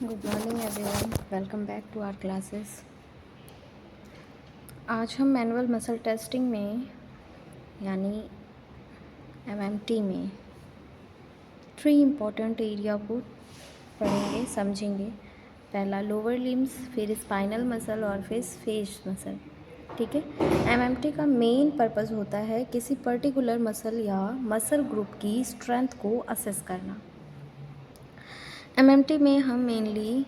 Good morning everyone, welcome back to our classes. आज हम manual muscle testing में यानी एमएमटी में 3 इम्पॉर्टेंट एरिया को पढ़ेंगे, समझेंगे। पहला लोअर लिम्स, फिर स्पाइनल मसल और फिर फेस मसल। ठीक है। एमएमटी का मेन पर्पस होता है किसी पर्टिकुलर मसल या मसल ग्रुप की स्ट्रेंथ को असेस करना। एमएमटी में हम मेनली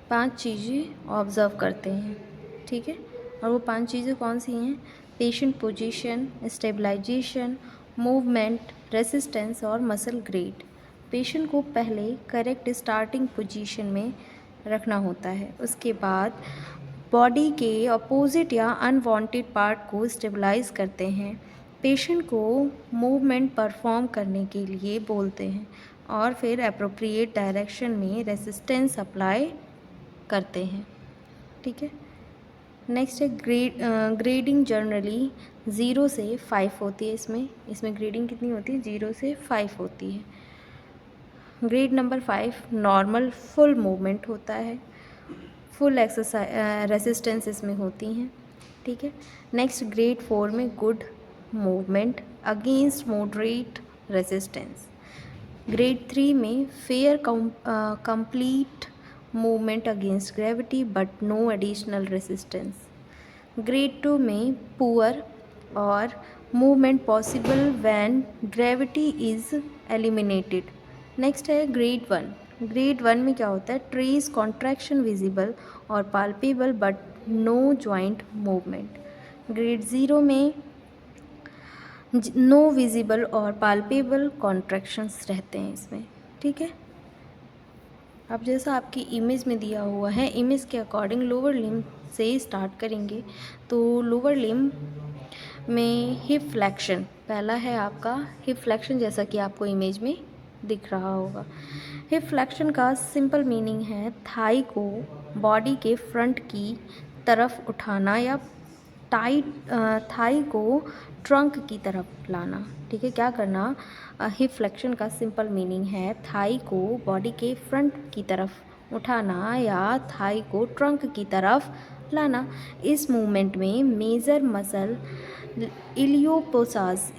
5 चीज़ें ऑब्ज़र्व करते हैं। ठीक है। और वो 5 चीज़ें कौन सी हैं? Patient position, stabilization, movement, resistance और मसल ग्रेड। पेशेंट को पहले करेक्ट स्टार्टिंग पोजीशन में रखना होता है। उसके बाद बॉडी के अपोजिट या अनवांटेड पार्ट को स्टेबलाइज करते हैं। पेशेंट को मूवमेंट परफॉर्म करने के लिए बोलते हैं और फिर अप्रोप्रिएट डायरेक्शन में रेसिस्टेंस अप्लाई करते हैं। ठीक है। नेक्स्ट है ग्रेडिंग जनरली 0 से 5 होती है। इसमें ग्रेडिंग कितनी होती है? 0 से 5 होती है। Grade number 5 normal full movement होता है। फुल एक्सरसाइज रेसिस्टेंस इसमें होती हैं। ठीक है। नेक्स्ट ग्रेड 4 में good movement against moderate resistance. Grade 3 में fair complete movement against gravity but no additional resistance. Grade 2 में पुअर और movement possible when gravity is eliminated. Next है ग्रेड 1। ग्रेड 1 में क्या होता है? ट्रेस कॉन्ट्रैक्शन विजिबल और palpable but no joint movement. Grade 0 में नो विजिबल और पाल्पेबल कॉन्ट्रैक्शंस रहते हैं इसमें। ठीक है। अब जैसा आपकी इमेज में दिया हुआ है, इमेज के अकॉर्डिंग लोअर लिम्ब से स्टार्ट करेंगे। तो लोअर लिम्ब में हिप फ्लेक्शन पहला है आपका हिप फ्लेक्शन, जैसा कि आपको इमेज में दिख रहा होगा। हिप फ्लेक्शन का सिंपल मीनिंग है थाई को बॉडी के फ्रंट की तरफ उठाना या थाई को ट्रंक की तरफ लाना। ठीक है। क्या करना? हिप फ्लेक्शन का सिंपल मीनिंग है थाई को बॉडी के फ्रंट की तरफ उठाना या थाई को ट्रंक की तरफ लाना। इस मूवमेंट में मेजर मसल इलियोप्सास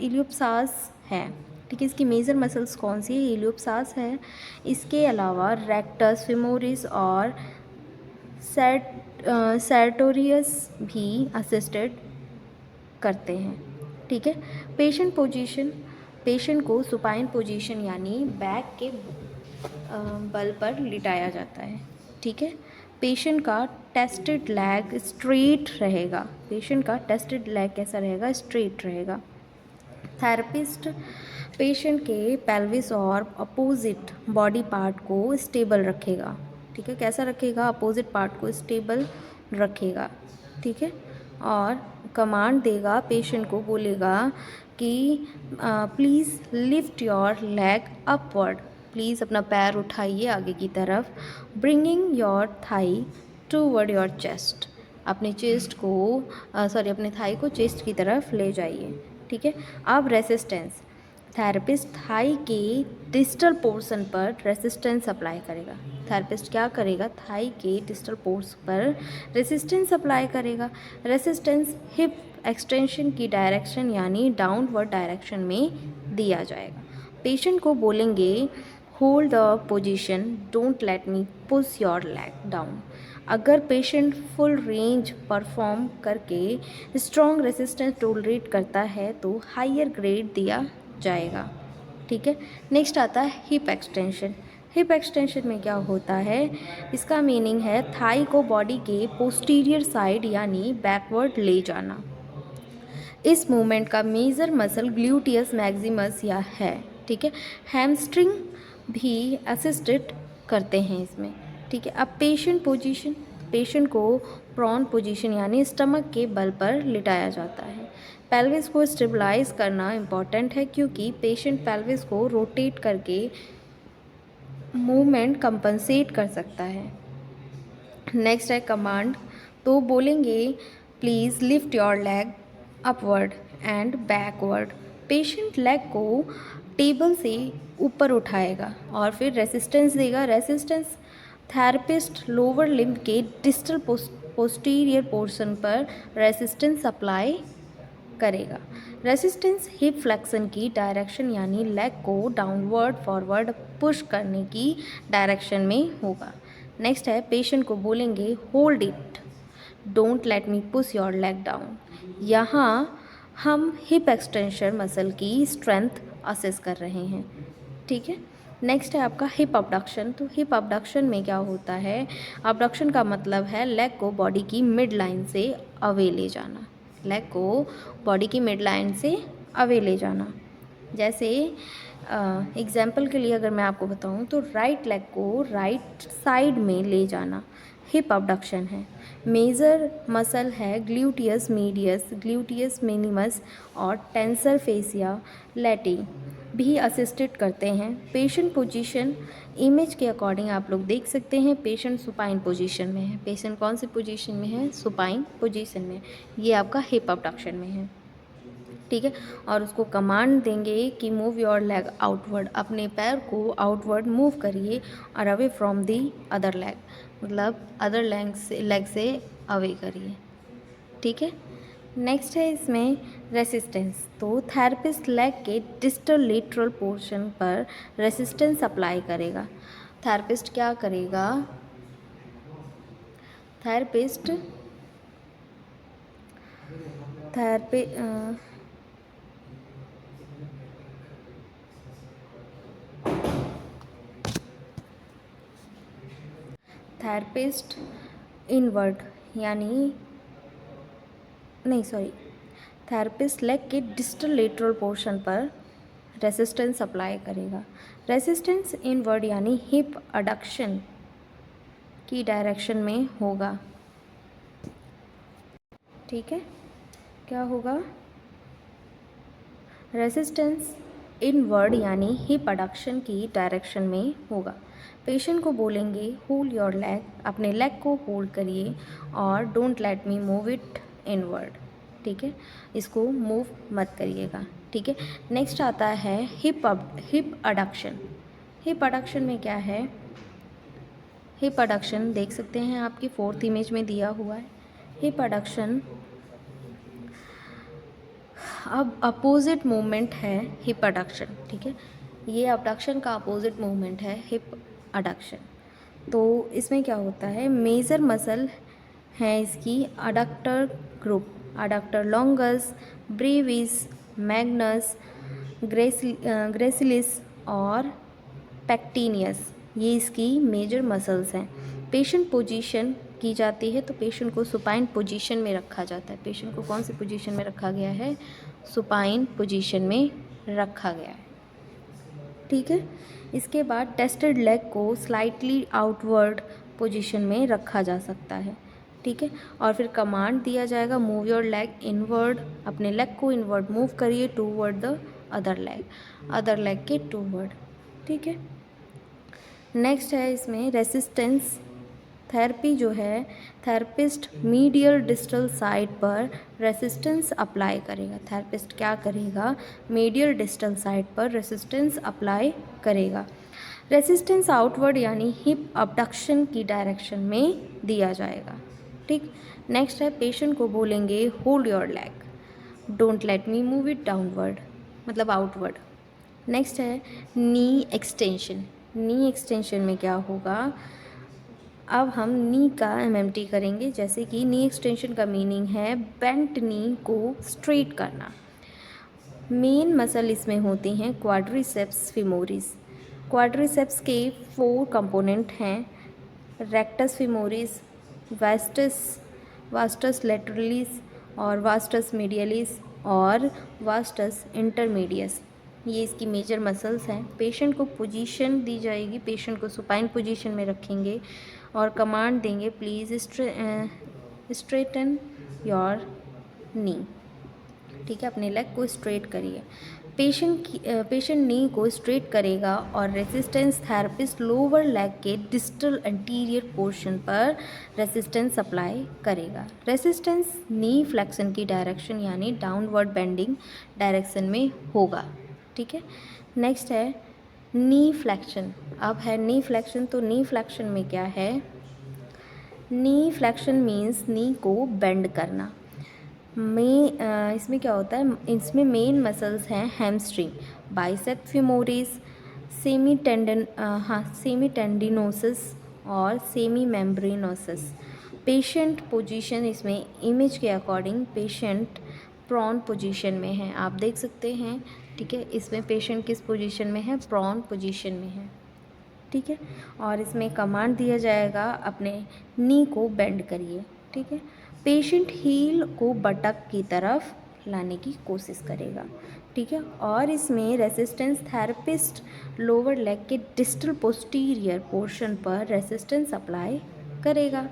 है। ठीक है। इसकी मेजर मसल्स कौन सी है? इलियोप्सास है। इसके अलावा रेक्टस, फेमोरिस और सर्टोरियस भी असिस्टेड करते हैं। ठीक है। पेशेंट पोजीशन, पेशेंट को सुपाइन पोजीशन यानी बैक के बल पर लिटाया जाता है। ठीक है। पेशेंट का टेस्टेड लेग स्ट्रेट रहेगा। पेशेंट का टेस्टेड लेग कैसा रहेगा? स्ट्रेट रहेगा। थेरेपिस्ट पेशेंट के पेल्विस और अपोजिट बॉडी पार्ट को स्टेबल रखेगा। ठीक है। कैसा रखेगा? अपोजिट पार्ट को स्टेबल रखेगा। ठीक है। और कमांड देगा, पेशेंट को बोलेगा कि please lift your leg upward. Please अपना पैर उठाइए आगे की तरफ। Bringing your thigh toward your chest. अपने चेस्ट को अपने थाई को चेस्ट की तरफ ले जाइए। ठीक है। अब रेसिस्टेंस, थेरेपिस्ट थाई के डिस्टल पोर्शन पर रेसिस्टेंस अप्लाई करेगा। थेरेपिस्ट क्या करेगा? थाई के डिस्टल पोर्शन पर रेसिस्टेंस अप्लाई करेगा। रेसिस्टेंस हिप एक्सटेंशन की डायरेक्शन यानी डाउनवर्ड डायरेक्शन में दिया जाएगा। पेशेंट को बोलेंगे hold the position, don't let me push your leg down. अगर पेशेंट फुल रेंज परफॉर्म करके स्ट्रॉन्ग रेसिस्टेंस टोलरेट करता है तो हायर ग्रेड दिया जाएगा। ठीक है। नेक्स्ट आता है हिप एक्सटेंशन। हिप एक्सटेंशन में क्या होता है? इसका मीनिंग है थाई को बॉडी के पोस्टीरियर साइड यानी बैकवर्ड ले जाना। इस मूवमेंट का मेजर मसल ग्लूटियस मैक्सिमस या है। ठीक है। हैमस्ट्रिंग भी असिस्टेड करते हैं इसमें। ठीक है। अब पेशेंट पोजीशन, पेशेंट को प्रॉन पोजीशन यानी स्टमक के बल पर लिटाया जाता है। पेल्विस को स्टेबलाइज करना इम्पॉर्टेंट है क्योंकि पेशेंट पेल्विस को रोटेट करके मूवमेंट कंपनसेट कर सकता है। नेक्स्ट है कमांड। तो बोलेंगे please lift your leg upward and backward. Patient leg को टेबल से ऊपर उठाएगा और फिर रेसिस्टेंस देगा। रेसिस्टेंस थेरेपिस्ट लोअर लिम्ब के डिस्टल पोस्टीरियर पोर्शन पर रेसिस्टेंस अप्लाई करेगा। रेसिस्टेंस हिप फ्लेक्शन की डायरेक्शन यानी लेग को डाउनवर्ड फॉरवर्ड पुश करने की डायरेक्शन में होगा। नेक्स्ट है, पेशेंट को बोलेंगे hold it, don't let me push your leg down. यहाँ हम हिप एक्सटेंशन मसल की स्ट्रेंथ असेस कर रहे हैं। ठीक है। नेक्स्ट है आपका हिप अबडक्शन। तो हिप अबडक्शन में क्या होता है, अबडक्शन का मतलब है लेग को बॉडी की मिड लाइन से अवे ले जाना, लेग को बॉडी की मिड लाइन से अवे ले जाना। जैसे एग्जाम्पल के लिए अगर मैं आपको बताऊं तो राइट लेग को राइट साइड में ले जाना हिप अबडक्शन है। मेजर मसल है ग्लूटियस मीडियस, ग्लूटियस मिनिमस और टेंसर फेसिया लैटी भी असिस्टेड करते हैं। पेशेंट पोजीशन इमेज के अकॉर्डिंग आप लोग देख सकते हैं, पेशेंट सुपाइन पोजीशन में है। पेशेंट कौन सी पोजीशन में है, सुपाइन पोजीशन में। ये आपका हिप अबडक्शन में है। ठीक है। और उसको कमांड देंगे कि मूव योर लेग आउटवर्ड, अपने पैर को आउटवर्ड मूव करिए और away from the other leg, मतलब अदर लेग से अवे करिए। ठीक है। नेक्स्ट है इसमें रेसिस्टेंस। तो थेरेपिस्ट लेग के डिस्टल लेटरल पोर्शन पर रेसिस्टेंस अप्लाई करेगा। थेरेपिस्ट क्या करेगा, थेरेपिस्ट थेरेपिस्ट इनवर्ड यानी थेरेपिस्ट लेग के डिस्टल लेटरल पोर्शन पर रेसिस्टेंस अप्लाई करेगा। रेसिस्टेंस इनवर्ड यानी हिप अडक्शन की डायरेक्शन में होगा। ठीक है। क्या होगा, रेसिस्टेंस इनवर्ड यानी हिप अडक्शन की डायरेक्शन में होगा। पेशेंट को बोलेंगे होल्ड योर लेग, अपने लेग को होल्ड करिए और don't let me move it inward. ठीक है, इसको मूव मत करिएगा। ठीक है। नेक्स्ट आता है हिप अडक्शन। हिप अडक्शन में क्या है, हिप अडक्शन देख सकते हैं आपकी 4th इमेज में दिया हुआ है। हिप अडक्शन अब अपोजिट मूवमेंट है हिप अडक्शन। ठीक है, ये अबडक्शन का अपोजिट मूवमेंट है हिप अडक्शन। तो इसमें क्या होता है, मेजर मसल है इसकी adductor group, adductor longus, Brevis, Magnus, gracilis और पैक्टिनियस, ये इसकी मेजर मसल्स हैं। पेशेंट पोजीशन की जाती है तो पेशेंट को सुपाइन पोजीशन में रखा जाता है। पेशेंट को कौन सी पोजीशन में रखा गया है, सुपाइन पोजीशन में रखा गया है। ठीक है। इसके बाद टेस्टेड लेग को स्लाइटली आउटवर्ड पोजीशन में रखा जा सकता है। ठीक है। और फिर कमांड दिया जाएगा मूव योर लेग इनवर्ड, अपने लेग को इनवर्ड मूव करिए toward the other leg, other leg के टूवर्ड। ठीक है। नेक्स्ट है इसमें रेसिस्टेंस थेरेपी जो है, थेरेपिस्ट मीडियल डिस्टल साइड पर रेसिस्टेंस अप्लाई करेगा। थेरेपिस्ट क्या करेगा, मीडियल डिस्टल साइड पर रेसिस्टेंस अप्लाई करेगा। रेसिस्टेंस आउटवर्ड यानी हिप अबडक्शन की डायरेक्शन में दिया जाएगा। ठीक। नेक्स्ट है, पेशेंट को बोलेंगे hold your leg, don't let me move it downward, मतलब आउटवर्ड। नेक्स्ट है नी एक्सटेंशन। नी एक्सटेंशन में क्या होगा, अब हम नी का एमएमटी करेंगे। जैसे कि नी एक्सटेंशन का मीनिंग है बेंट नी को स्ट्रेट करना। मेन मसल इसमें होती हैं क्वाड्रिसेप्स फिमोरिस। क्वाड्रिसेप्स के 4 कंपोनेंट हैं, रेक्टस फिमोरिस, वास्टस लेटरलिस और वास्टस मीडियलिस और वास्टस इंटरमीडियस। ये इसकी मेजर मसल्स हैं। पेशेंट को पोजीशन दी जाएगी, पेशेंट को सुपाइन पोजीशन में रखेंगे और कमांड देंगे प्लीज़ स्ट्रेटन योर नी। ठीक है, अपने लेग को स्ट्रेट करिए। पेशेंट नी को स्ट्रेट करेगा और रेसिस्टेंस थेरेपिस्ट लोअर लेग के डिस्टल एंटीरियर पोर्शन पर रेसिस्टेंस अप्लाई करेगा। रेसिस्टेंस नी फ्लेक्शन की डायरेक्शन यानी डाउनवर्ड बेंडिंग डायरेक्शन में होगा। ठीक है। नेक्स्ट है नी फ्लेक्शन, अब है नी फ्लेक्शन, तो नी फ्लेक्शन में क्या है, नी फ्लेक्शन मीन्स नी को बेंड करना। इसमें क्या होता है, इसमें मेन मसल्स हैं hamstring, bicep femoris, semi tendon semi tendinosus और सेमी मेम्ब्रेनोसिस। पेशेंट पोजीशन इसमें इमेज के अकॉर्डिंग पेशेंट प्रॉन पोजीशन में है, आप देख सकते हैं, ठीक है। इसमें पेशेंट किस पोजीशन में है, प्रॉन पोजीशन में है, ठीक है। और इसमें कमांड दिया जाएगा अपने नी को बेंड करिए, ठीक है। पेशेंट हील को बटक की तरफ लाने की कोशिश करेगा, ठीक है। और इसमें रेसिस्टेंस थेरेपिस्ट लोअर लेग के डिस्टल पोस्टीरियर पोर्शन पर रेसिस्टेंस अप्लाई करेगा,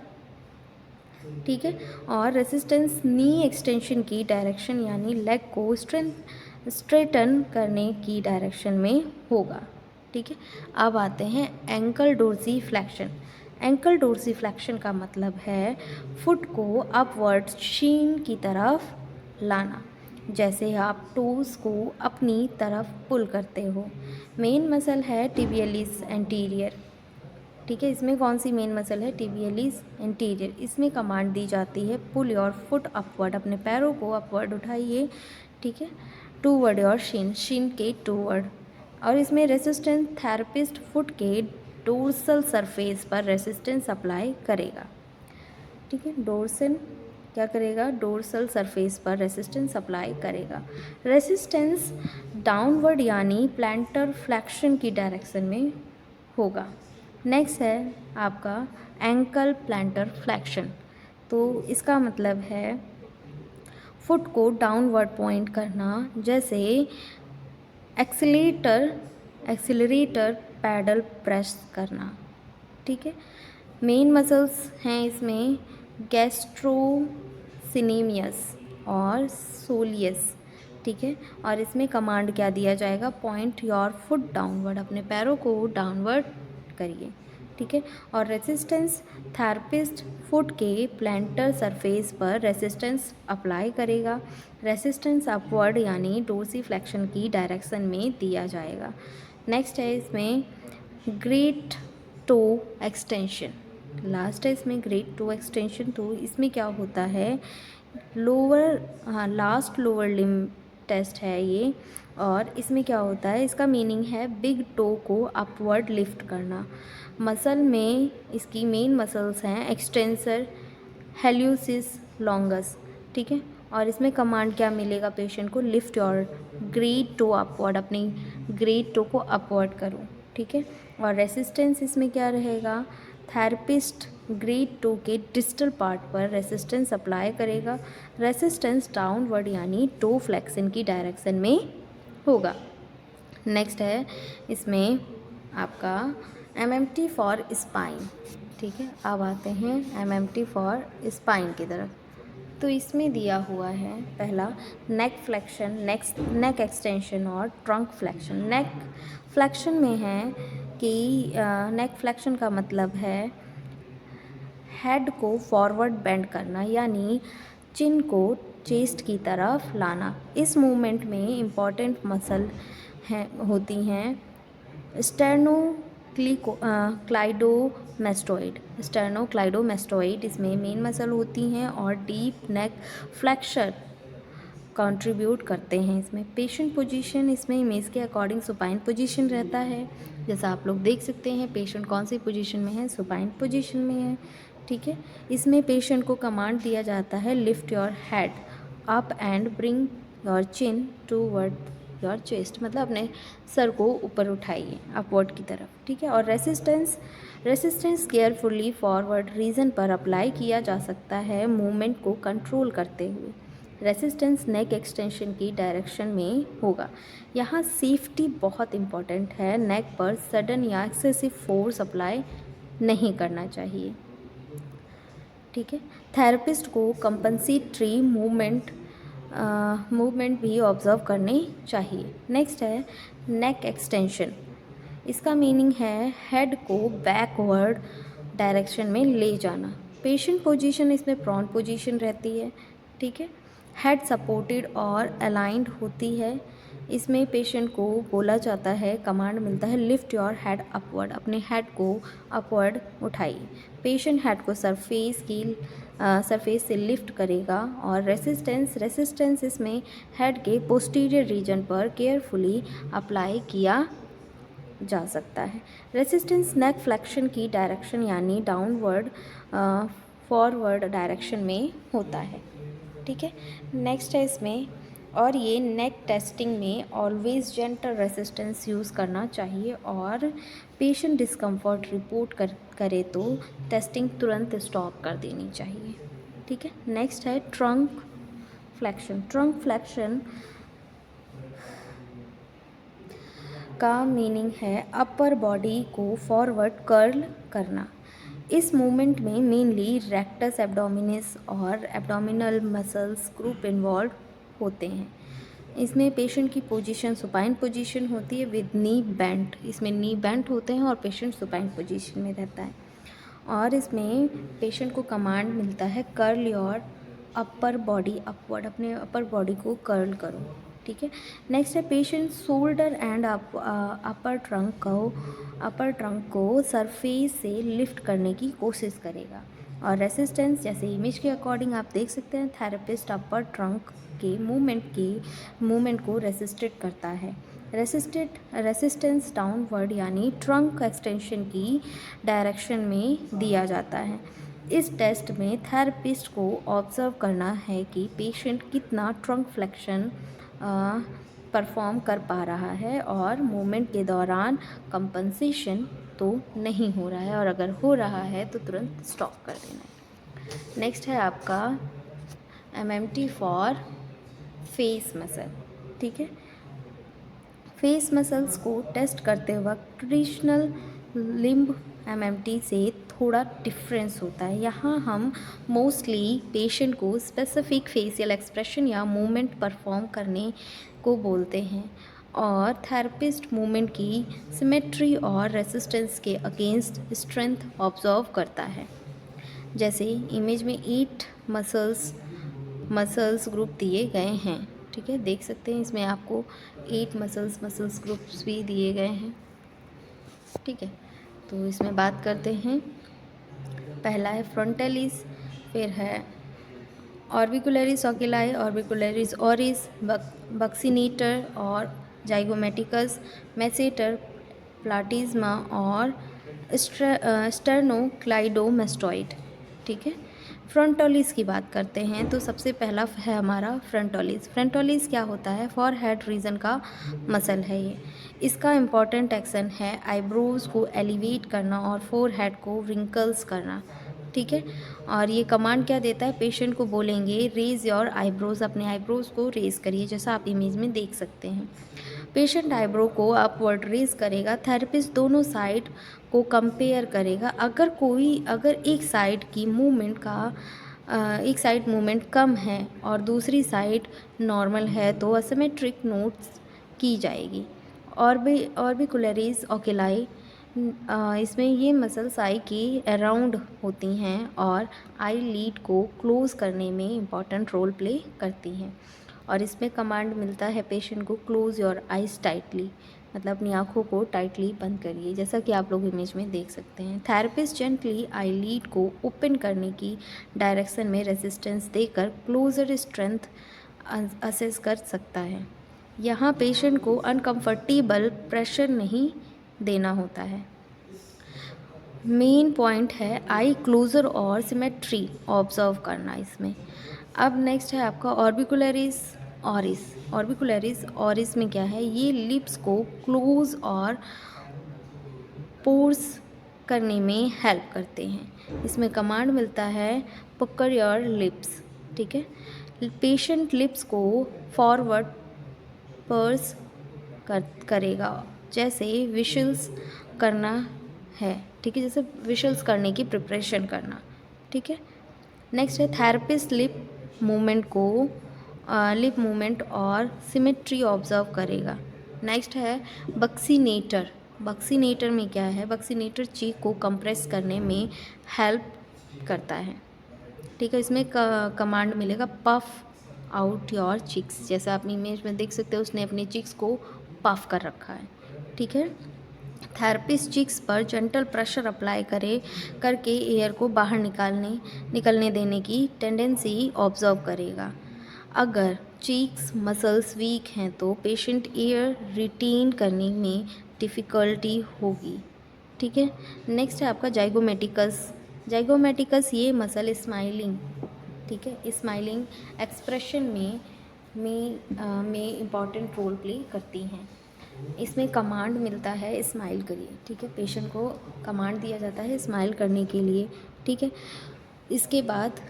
ठीक है। और रेसिस्टेंस नी एक्सटेंशन की डायरेक्शन यानी लेग को स्ट्रेटन करने की डायरेक्शन में होगा, ठीक है। अब आते हैं ankle dorsi flexion. Ankle dorsi flexion का मतलब है फुट को अपवर्ड शीन की तरफ लाना, जैसे आप टोस को अपनी तरफ पुल करते हो। मेन मसल है टिबियलिस एंटीरियर, ठीक है। इसमें कौन सी मेन मसल है, टिबियलिस एंटीरियर। इसमें कमांड दी जाती है पुल योर फुट अपवर्ड, अपने पैरों को अपवर्ड उठाइए, ठीक है, टूवर्ड योर शिन के टूवर्ड। और इसमें रेसिस्टेंस थेरेपिस्ट फुट के डोर्सल सरफेस पर रेसिस्टेंस अप्लाई करेगा, ठीक है। डोर्सल क्या करेगा, डोर्सल सरफेस पर रेसिस्टेंस अप्लाई करेगा। रेसिस्टेंस डाउनवर्ड यानी प्लांटर फ्लेक्शन की डायरेक्शन में होगा। नेक्स्ट है आपका एंकल प्लांटर फ्लेक्शन, तो इसका मतलब है फुट को डाउनवर्ड पॉइंट करना, जैसे एक्सीलरेटर पैडल प्रेस करना, ठीक है। मेन मसल्स हैं इसमें गैस्ट्रोसिनेमियस और सोलियस, ठीक है। और इसमें कमांड क्या दिया जाएगा, पॉइंट योर फुट डाउनवर्ड, अपने पैरों को डाउनवर्ड करिए, ठीक है। और रेसिस्टेंस थेरेपिस्ट फुट के प्लांटर सरफेस पर रेसिस्टेंस अप्लाई करेगा। रेसिस्टेंस अपवर्ड यानी डोर्सी फ्लेक्शन की डायरेक्शन में दिया जाएगा। नेक्स्ट है इसमें ग्रेट टो एक्सटेंशन, लास्ट है इसमें ग्रेट टो एक्सटेंशन। तो इसमें क्या होता है, लास्ट लोअर लिम्ब टेस्ट है ये, और इसमें क्या होता है, इसका मीनिंग है बिग टो को अपवर्ड लिफ्ट करना। मसल में इसकी मेन मसल्स हैं एक्सटेंसर, हेल्यूसिस लॉन्गस, ठीक है। और इसमें कमांड क्या मिलेगा पेशेंट को, lift your great toe upward, अपनी ग्रेट टो को अपवर्ड करो, ठीक है। और रेसिस्टेंस इसमें क्या रहेगा, थेरेपिस्ट ग्रेट टो के डिस्टल पार्ट पर रेसिस्टेंस अप्लाई करेगा। रेसिस्टेंस डाउनवर्ड यानी टो फ्लेक्शन की डायरेक्शन में होगा। नेक्स्ट है इसमें आपका एमएमटी फॉर स्पाइन, ठीक है। अब आते हैं एमएमटी फॉर स्पाइन की तरफ। तो इसमें दिया हुआ है पहला नेक फ्लेक्शन, नेक एक्सटेंशन और ट्रंक फ्लेक्शन। नेक फ्लेक्शन में है कि नेक फ्लेक्शन का मतलब है हेड को फॉरवर्ड बेंड करना, यानी चिन को चेस्ट की तरफ लाना। इस मूवमेंट में इम्पॉर्टेंट मसल होती हैं स्टेर्नोक्लाइडोमेस्टोइड, इसमें मेन मसल होती हैं, और डीप नेक फ्लेक्शन कंट्रीब्यूट करते हैं इसमें। पेशेंट पोजीशन इसमें इमेज के अकॉर्डिंग सुपाइन पोजीशन रहता है, जैसा आप लोग देख सकते हैं पेशेंट कौन सी पोजीशन में है, सुपाइन पोजीशन में है, ठीक है। इसमें पेशेंट को कमांड दिया जाता है lift your head up and bring your chin toward your chest, मतलब अपने सर को ऊपर उठाइए अपवर्ड की तरफ, ठीक है। और रेसिस्टेंस केयरफुली फॉरवर्ड रीजन पर अप्लाई किया जा सकता है मूवमेंट को कंट्रोल करते हुए। रेसिस्टेंस नेक एक्सटेंशन की डायरेक्शन में होगा। यहाँ सेफ्टी बहुत इम्पॉर्टेंट है, नेक पर सडन या एक्सेसिव फोर्स अप्लाई नहीं करना चाहिए, ठीक है। थेरेपिस्ट को कंपनसेटरी मूवमेंट भी ऑब्जर्व करनी चाहिए। नेक्स्ट है नेक एक्सटेंशन, इसका मीनिंग है हेड को बैकवर्ड डायरेक्शन में ले जाना। पेशेंट पोजीशन इसमें प्रॉन पोजीशन रहती है, ठीक है। हेड सपोर्टेड और अलाइंड होती है, इसमें पेशेंट को बोला जाता है, कमांड मिलता है लिफ्ट योर हेड अपवर्ड, अपने हेड को अपवर्ड उठाइए। पेशेंट हेड को सरफेस से लिफ्ट करेगा। और रेसिस्टेंस इसमें हेड के पोस्टीरियर रीजन पर केयरफुली अप्लाई किया जा सकता है। रेसिस्टेंस नेक फ्लेक्शन की डायरेक्शन यानी डाउनवर्ड फॉरवर्ड डायरेक्शन में होता है। ठीक है, नेक्स्ट है इसमें, और ये नेक टेस्टिंग में ऑलवेज जेंटल रेसिस्टेंस यूज़ करना चाहिए, और पेशेंट डिस्कम्फर्ट रिपोर्ट करे तो टेस्टिंग तुरंत स्टॉप कर देनी चाहिए। ठीक है, नेक्स्ट है ट्रंक फ्लेक्शन। ट्रंक फ्लेक्शन का मीनिंग है अपर बॉडी को फॉरवर्ड कर्ल करना। इस मूवमेंट में मेनली रेक्टस एब्डोमिनिस और एब्डोमिनल मसल्स ग्रुप इन्वॉल्व होते हैं। इसमें पेशेंट की पोजीशन सुपाइन पोजीशन होती है विद नी बेंट। इसमें नी बेंट होते हैं और पेशेंट सुपाइन पोजीशन में रहता है। और इसमें पेशेंट को कमांड मिलता है curl your upper body upward, अपने अपर बॉडी को कर्ल करो। ठीक है, नेक्स्ट है patient shoulder and upper trunk को सरफेस से लिफ्ट करने की कोशिश करेगा। और रेसिस्टेंस जैसे इमेज के अकॉर्डिंग आप देख सकते हैं, थेरेपिस्ट अपर ट्रंक के मूवमेंट को रेसिस्टेड करता है। रेसिस्टेंस डाउनवर्ड यानी ट्रंक एक्सटेंशन की डायरेक्शन में दिया जाता है। इस टेस्ट में थेरेपिस्ट को ऑब्जर्व करना है कि पेशेंट कितना ट्रंक फ्लेक्शन परफॉर्म कर पा रहा है और मूवमेंट के दौरान कंपनसेशन तो नहीं हो रहा है, और अगर हो रहा है तो तुरंत स्टॉप कर देना है। नेक्स्ट है आपका MMT फॉर फेस मसल। ठीक है, फेस मसल्स को टेस्ट करते वक्त ट्रेडिशनल लिम्ब MMT से थोड़ा डिफरेंस होता है। यहाँ हम मोस्टली पेशेंट को स्पेसिफिक फेशियल एक्सप्रेशन या मूवमेंट परफॉर्म करने को बोलते हैं, और थेरेपिस्ट मूवमेंट की सिमेट्री और रेसिस्टेंस के अगेंस्ट स्ट्रेंथ ऑब्जर्व करता है। जैसे इमेज में 8 मसल्स ग्रुप दिए गए हैं। ठीक है, देख सकते हैं इसमें आपको 8 मसल्स ग्रुप्स भी दिए गए हैं। ठीक है, तो इसमें बात करते हैं। पहला है फ्रंटलिस, फिर है ऑर्बिकुलरिस ओकुलाई, ऑर्बिकुलरिस ओरिस, बक्सिनेटर और जाइगोमेटिकस, मेसेटर, प्लाटिज्मा और स्टर्नोक्लाइडोमेस्टॉइड। ठीक है, फ्रंटोलिस की बात करते हैं तो सबसे पहला है हमारा फ्रंटोलिस। फ्रंटोलिस क्या होता है? फॉरहेड रीजन का मसल है ये। इसका इम्पॉर्टेंट एक्शन है आईब्रोज़ को एलिवेट करना और फोरहेड को रिंकल्स करना। ठीक है, और ये कमांड क्या देता है? पेशेंट को बोलेंगे रेज योर आईब्रोज़, अपने आईब्रोज़ को रेज करिए, जैसा आप इमेज में देख सकते हैं। पेशेंट आईब्रो को अपवर्ड रेज करेगा। थेरेपिस्ट दोनों साइड को कंपेयर करेगा। अगर एक साइड मूवमेंट कम है और दूसरी साइड नॉर्मल है तो असिमेट्रिक नोट्स की जाएगी। ऑर्बिकुलरिस ओकुलाई, इसमें ये मसल्स आई के अराउंड होती हैं और आई लीड को क्लोज करने में इम्पॉर्टेंट रोल प्ले करती हैं। और इसमें कमांड मिलता है पेशेंट को क्लोज योर आइज टाइटली, मतलब अपनी आँखों को टाइटली बंद करिए, जैसा कि आप लोग इमेज में देख सकते हैं। थेरेपिस्ट जेंटली आई लीड को ओपन करने की डायरेक्शन में रेजिस्टेंस देकर क्लोजर स्ट्रेंथ असेस कर सकता है। यहाँ पेशेंट को अनकंफर्टेबल प्रेशर नहीं देना होता है। मेन पॉइंट है आई क्लोजर और सिमेट्री ऑब्जर्व करना इसमें। अब नेक्स्ट है आपका ऑर्बिकुलरिस ऑरिस। ऑर्बिकुलरिस ऑरिस में क्या है? ये लिप्स को क्लोज और पोर्स करने में हेल्प करते हैं। इसमें कमांड मिलता है पुकर योर लिप्स। ठीक है, पेशेंट लिप्स को फॉरवर्ड पर्स करेगा, जैसे विशल्स करना है। ठीक है, जैसे विशल्स करने की प्रिपरेशन करना। ठीक है, नेक्स्ट है थेरेपिस्ट लिप मूवमेंट और सिमेट्री ऑब्जर्व करेगा। नेक्स्ट है बक्सिनेटर। बक्सिनेटर में क्या है? बक्सिनेटर चीक को कंप्रेस करने में हेल्प करता है। ठीक है, इसमें कमांड मिलेगा पफ आउट योर चिक्स। जैसा आप इमेज में देख सकते हो, उसने अपने चिक्स को पफ कर रखा है, ठीक है। थेरेपिस्ट चिक्स पर जेंटल प्रेशर अप्लाई करके एयर को बाहर निकलने देने की टेंडेंसी ऑब्जर्व करेगा। अगर चीक्स मसल्स वीक हैं तो पेशेंट एयर रिटेन करने में डिफ़िकल्टी होगी, ठीक है। नेक्स्ट है आपका जाइगोमेटिकस। जाइगोमेटिकस ये मसल स्माइलिंग, ठीक है, स्माइलिंग एक्सप्रेशन में इम्पॉर्टेंट रोल प्ले करती हैं। इसमें कमांड मिलता है स्माइल करिए, ठीक है। पेशेंट को कमांड दिया जाता है स्माइल करने के लिए, ठीक है। इसके बाद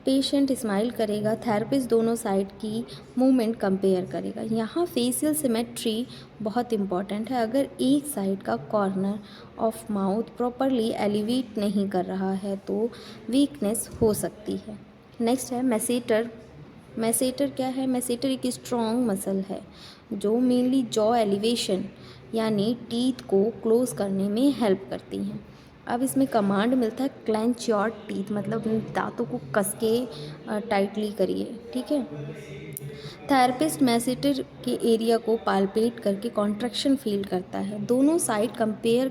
पेशेंट स्माइल करेगा, थेरेपिस्ट दोनों साइड की मूवमेंट कंपेयर करेगा। यहाँ फेशियल सिमेट्री बहुत इंपॉर्टेंट है। अगर एक साइड का corner of mouth properly elevate नहीं कर रहा है तो वीकनेस हो सकती है। नेक्स्ट है मैसेटर। मैसेटर क्या है? मैसेटर एक स्ट्रॉन्ग मसल है जो मेनली जॉ एलिवेशन यानी टीथ को क्लोज करने में हेल्प करती हैं। अब इसमें कमांड मिलता है क्लेंच योर टीथ, मतलब दांतों को कस के टाइटली करिए, ठीक है। थेरेपिस्ट मैसेटर के एरिया को पाल्पेट करके कॉन्ट्रैक्शन फील करता है। दोनों साइड कंपेयर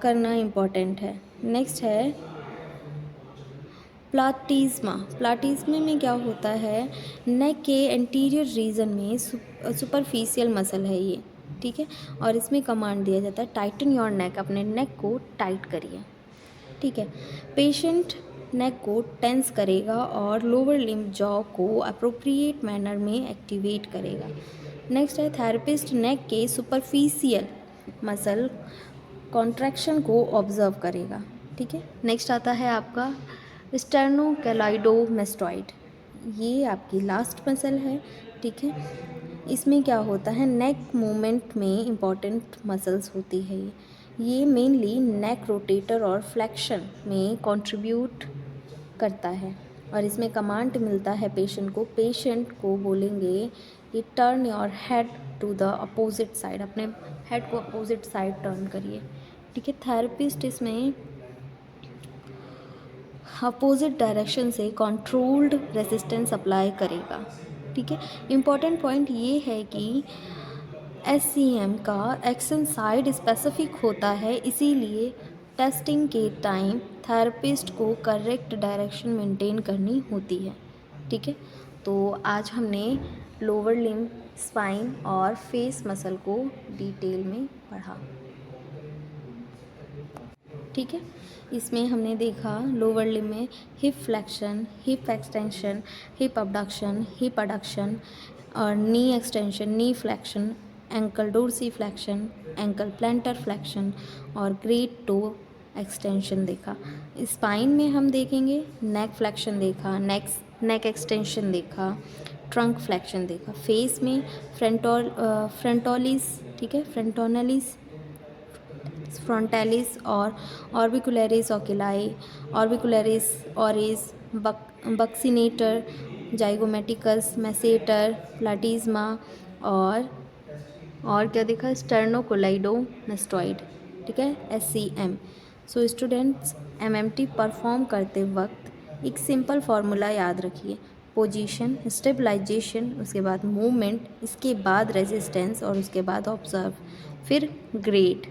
करना इम्पॉर्टेंट है। नेक्स्ट है प्लाटिज्मा। प्लाटिज्मा में क्या होता है? नेक के एंटीरियर रीजन में सुपरफिशियल मसल है ये, ठीक है। और इसमें कमांड दिया जाता है टाइटन योर नेक, अपने नेक को टाइट करिए, ठीक है। पेशेंट नेक को टेंस करेगा और लोअर लिम्ब जॉ को अप्रोप्रिएट मैनर में एक्टिवेट करेगा। नेक्स्ट है थेरेपिस्ट नेक के सुपरफिशियल मसल कॉन्ट्रैक्शन को ऑब्जर्व करेगा, ठीक है। नेक्स्ट आता है आपका स्टेर्नोक्लेइडोमेस्टॉइड। ये आपकी लास्ट मसल है, ठीक है। इसमें क्या होता है? नेक मूवमेंट में इम्पॉर्टेंट मसल्स होती है ये मेनली नेक रोटेटर और फ्लेक्शन में कंट्रीब्यूट करता है। और इसमें कमांड मिलता है पेशेंट को बोलेंगे कि turn your head to the opposite side, अपने हेड को अपोजिट साइड टर्न करिए, ठीक है। थेरेपिस्ट इसमें अपोजिट डायरेक्शन से कंट्रोल्ड रेजिस्टेंस अप्लाई करेगा, ठीक है। इम्पॉर्टेंट पॉइंट ये है कि SCM का एक्शन साइड स्पेसिफिक होता है, इसीलिए टेस्टिंग के टाइम थेरेपिस्ट को करेक्ट डायरेक्शन मेंटेन करनी होती है, ठीक है। तो आज हमने लोअर लिम्ब, स्पाइन और फेस मसल को डिटेल में पढ़ा, ठीक है। इसमें हमने देखा लोअर लिम्ब में hip flexion, hip extension, hip abduction, hip adduction और knee extension, knee flexion, ankle dorsi flexion, ankle plantar flexion और ग्रेट टो एक्सटेंशन देखा। स्पाइन में हम देखेंगे नेक फ्लेक्शन देखा, नेक एक्सटेंशन देखा, ट्रंक फ्लेक्शन देखा। फेस में फ्रंटोलिस, ठीक है, फ्रंटालिस और ऑर्बिकुलरिस ओकुलाई, ऑर्बिकुलरिस ओरिस, बक्सिनेटर, जाइगोमेटिकस, मैसेटर, प्लाटिज्मा और क्या देखा? स्टेर्नोक्लेइडोमेस्टॉइड, ठीक है, SCM। So students, MMT perform करते वक्त एक सिंपल फार्मूला याद रखिए। पोजीशन, स्टेबलाइजेशन, उसके बाद मूवमेंट, इसके बाद रेजिस्टेंस और उसके बाद ऑब्जर्व, फिर ग्रेड,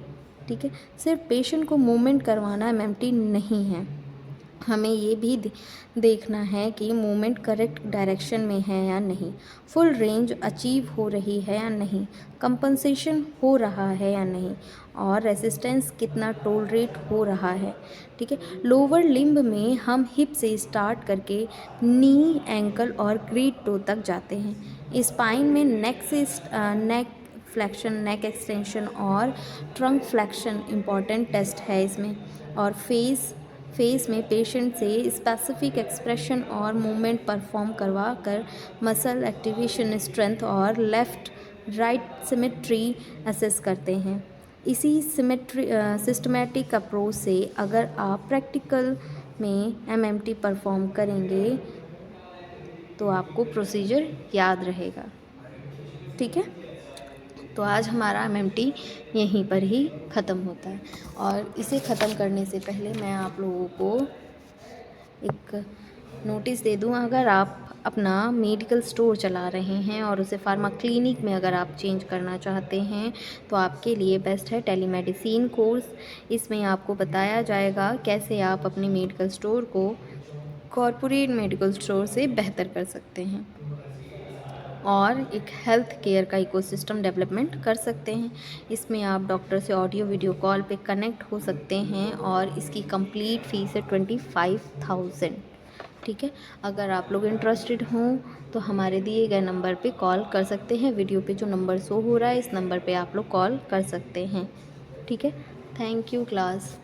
ठीक है। सिर्फ पेशेंट को मूवमेंट करवाना MMT नहीं है, हमें ये भी देखना है कि मूवमेंट करेक्ट डायरेक्शन में है या नहीं, फुल रेंज अचीव हो रही है या नहीं, कंपनसेशन हो रहा है या नहीं और रेजिस्टेंस कितना टोलरेट हो रहा है, ठीक है। लोअर लिम्ब में हम हिप से स्टार्ट करके नी, एंकल और ग्रेट टो तक जाते हैं। स्पाइन में नेक फ्लेक्शन, नेक एक्सटेंशन और ट्रंक फ्लेक्शन इम्पॉर्टेंट टेस्ट है इसमें। और फेस में पेशेंट से स्पेसिफिक एक्सप्रेशन और मूवमेंट परफॉर्म करवा कर मसल एक्टिवेशन, स्ट्रेंथ और लेफ़्ट राइट सिमेट्री असेस करते हैं। इसी सिस्टमेटिक अप्रोच से अगर आप प्रैक्टिकल में MMT परफॉर्म करेंगे तो आपको प्रोसीजर याद रहेगा, ठीक है। तो आज हमारा MMT यहीं पर ही ख़त्म होता है। और इसे ख़त्म करने से पहले मैं आप लोगों को एक नोटिस दे दूँ, अगर आप अपना मेडिकल स्टोर चला रहे हैं और उसे फार्मा क्लिनिक में अगर आप चेंज करना चाहते हैं तो आपके लिए बेस्ट है टेलीमेडिसिन कोर्स। इसमें आपको बताया जाएगा कैसे आप अपने मेडिकल स्टोर को कॉरपोरेट मेडिकल स्टोर से बेहतर कर सकते हैं और एक हेल्थ केयर का इकोसिस्टम डेवलपमेंट कर सकते हैं। इसमें आप डॉक्टर से ऑडियो वीडियो कॉल पे कनेक्ट हो सकते हैं और इसकी कंप्लीट फ़ीस है 25,000। ठीक है, अगर आप लोग इंटरेस्टेड हों तो हमारे दिए गए नंबर पे कॉल कर सकते हैं। वीडियो पे जो नंबर शो हो रहा है इस नंबर पे आप लोग कॉल कर सकते हैं। ठीक है, थैंक यू क्लास।